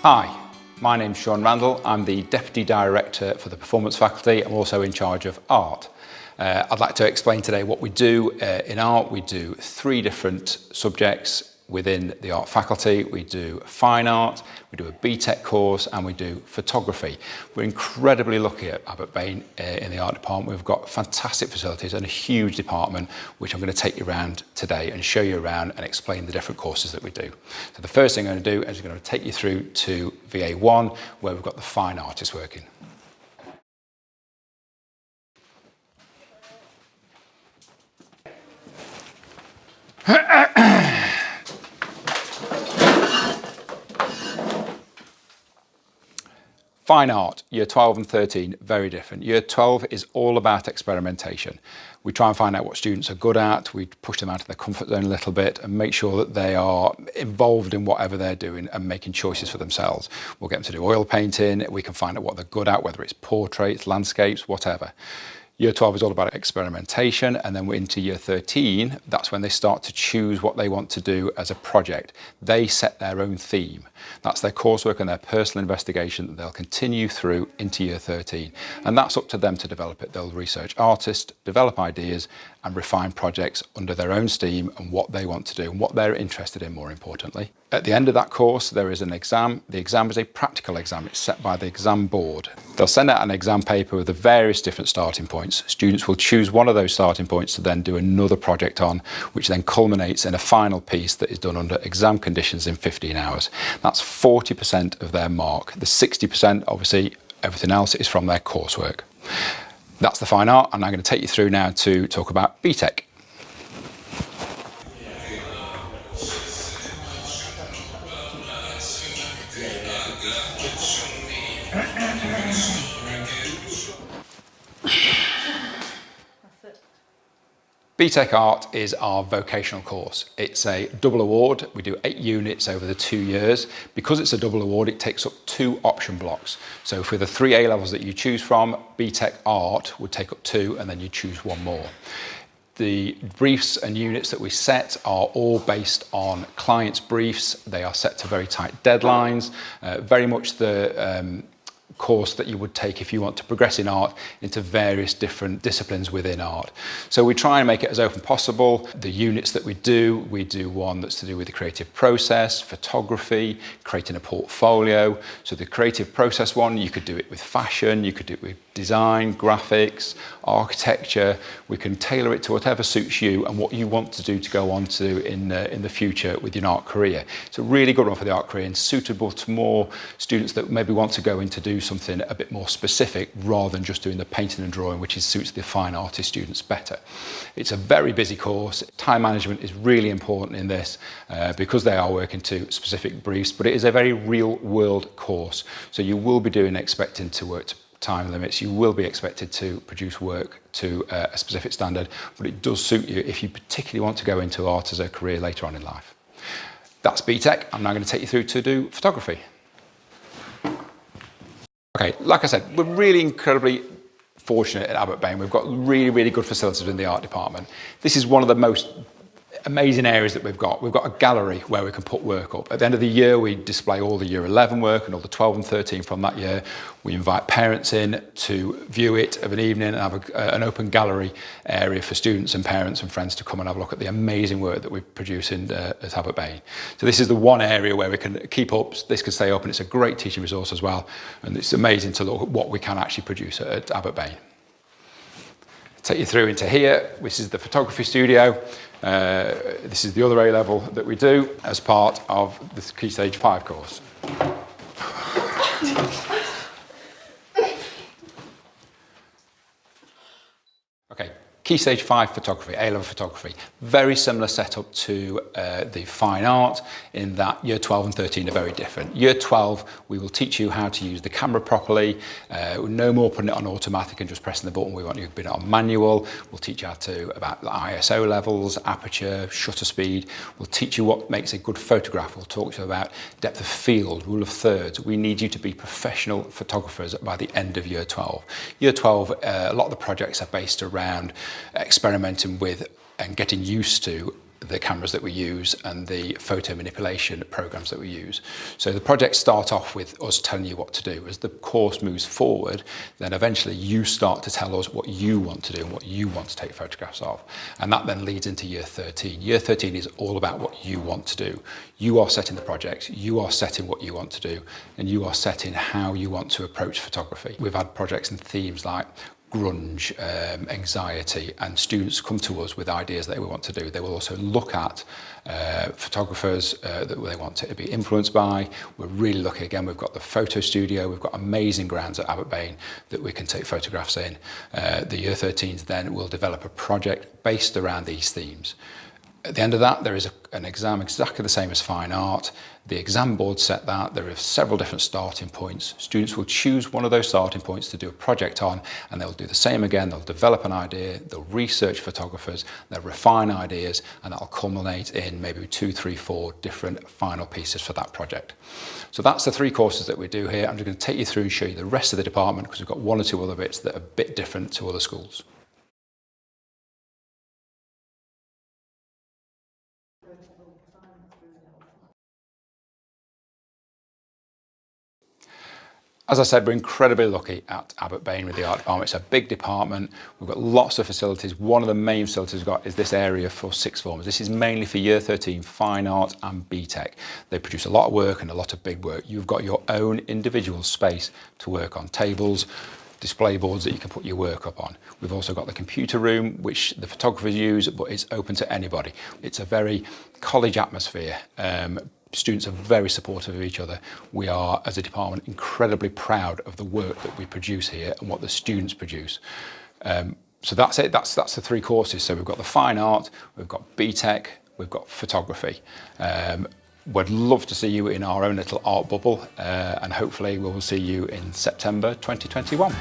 Hi, my name's Sean Randall. I'm the Deputy Director for the Performance Faculty. I'm also in charge of art. I'd like to explain today what we do in art. We do 3 different subjects within the art faculty. We do fine art, we do a BTECH course, and we do photography. We're incredibly lucky at Abbott Bain in the art department. We've got fantastic facilities and a huge department, which I'm going to take you around today and show you around and explain the different courses that we do. So the first thing I'm going to do is I'm going to take you through to VA1, where we've got the fine artists working. Fine art, year 12 and 13, very different. Year 12 is all about experimentation. We try and find out what students are good at, we push them out of their comfort zone a little bit and make sure that they are involved in whatever they're doing and making choices for themselves. We'll get them to do oil painting, we can find out what they're good at, whether it's portraits, landscapes, whatever. Year 12 is all about experimentation, and then we're into year 13, that's when they start to choose what they want to do as a project. They set their own theme. That's their coursework and their personal investigation that they'll continue through into year 13. And that's up to them to develop it. They'll research artists, develop ideas, and refine projects under their own steam and what they want to do and what they're interested in, more importantly. At the end of that course, there is an exam. The exam is a practical exam. It's set by the exam board. They'll send out an exam paper with the various different starting points. Students will choose one of those starting points to then do another project on, which then culminates in a final piece that is done under exam conditions in 15 hours. That's 40% of their mark. The 60%, obviously, everything else is from their coursework. That's the fine art, and I'm going to take you through now to talk about BTECH. BTECH Art is our vocational course. It's a double award. We do 8 units over the 2 years. Because it's a double award, it takes up 2 option blocks. So for the 3 A levels that you choose from, BTECH Art would take up 2, and then you choose 1 more. The briefs and units that we set are all based on clients' briefs. They are set to very tight deadlines, very much the course that you would take if you want to progress in art into various different disciplines within art. So we try and make it as open possible. The units that we do one that's to do with the creative process, photography, creating a portfolio. So the creative process one, you could do it with fashion, you could do it with design, graphics, architecture. We can tailor it to whatever suits you and what you want to do to go on to in the future with your art career. It's a really good one for the art career and suitable to more students that maybe want to go in to do something a bit more specific rather than just doing the painting and drawing, which suits the fine artist students better. It's a very busy course. Time management is really important in this because they are working to specific briefs, but it is a very real world course. So you will be expecting to work to time limits. You will be expected to produce work to a specific standard, but it does suit you if you particularly want to go into art as a career later on in life. That's BTECH. I'm now going to take you through to do photography. Okay, like I said, we're really incredibly fortunate at Abbott Bain. We've got really, really good facilities in the art department. This is one of the most amazing areas that we've got. We've got a gallery where we can put work up. At the end of the year, we display all the year 11 work and all the 12 and 13 from that year. We invite parents in to view it of an evening and have an open gallery area for students and parents and friends to come and have a look at the amazing work that we produce at Abbott Bain. So this is the one area where we can keep up, this can stay open. It's a great teaching resource as well. And it's amazing to look at what we can actually produce at Abbott Bain. Take you through into here. This is the photography studio. This is the other A level that we do as part of the Key Stage 5 course. Okay, Key Stage 5 photography, A-level photography. Very similar setup to the fine art in that year 12 and 13 are very different. Year 12, we will teach you how to use the camera properly. No more putting it on automatic and just pressing the button. We want you to put it on manual. We'll teach you about the ISO levels, aperture, shutter speed. We'll teach you what makes a good photograph. We'll talk to you about depth of field, rule of thirds. We need you to be professional photographers by the end of year 12. Year 12, a lot of the projects are based around experimenting with and getting used to the cameras that we use and the photo manipulation programs that we use. So the projects start off with us telling you what to do. As the course moves forward, then eventually you start to tell us what you want to do and what you want to take photographs of. And that then leads into year 13. Year 13 is all about what you want to do. You are setting the projects, you are setting what you want to do, and you are setting how you want to approach photography. We've had projects and themes like grunge, anxiety, and students come to us with ideas that they want to do. They will also look at photographers that they want to be influenced by. We're really lucky, again, we've got the photo studio, we've got amazing grounds at Abbott Bain that we can take photographs in. The year 13s then will develop a project based around these themes. At the end of that, there is an exam exactly the same as fine art. The exam board set that. There are several different starting points. Students will choose one of those starting points to do a project on, and they'll do the same again. They'll develop an idea, they'll research photographers, they'll refine ideas, and that'll culminate in maybe 2, 3, 4 different final pieces for that project. So that's the 3 courses that we do here. I'm just going to take you through and show you the rest of the department because we've got 1 or 2 other bits that are a bit different to other schools. As I said, we're incredibly lucky at Abbott Bain with the art department. It's a big department. We've got lots of facilities. One of the main facilities we've got is this area for sixth formers. This is mainly for year 13 fine art and BTECH. They produce a lot of work and a lot of big work. You've got your own individual space to work on, tables, display boards that you can put your work up on. We've also got the computer room, which the photographers use, but it's open to anybody. It's a very college atmosphere. Students are very supportive of each other. We are, as a department, incredibly proud of the work that we produce here and what the students produce. So that's it, that's the 3 courses. So we've got the fine art, we've got BTECH, we've got photography. We'd love to see you in our own little art bubble, and hopefully we will see you in September 2021.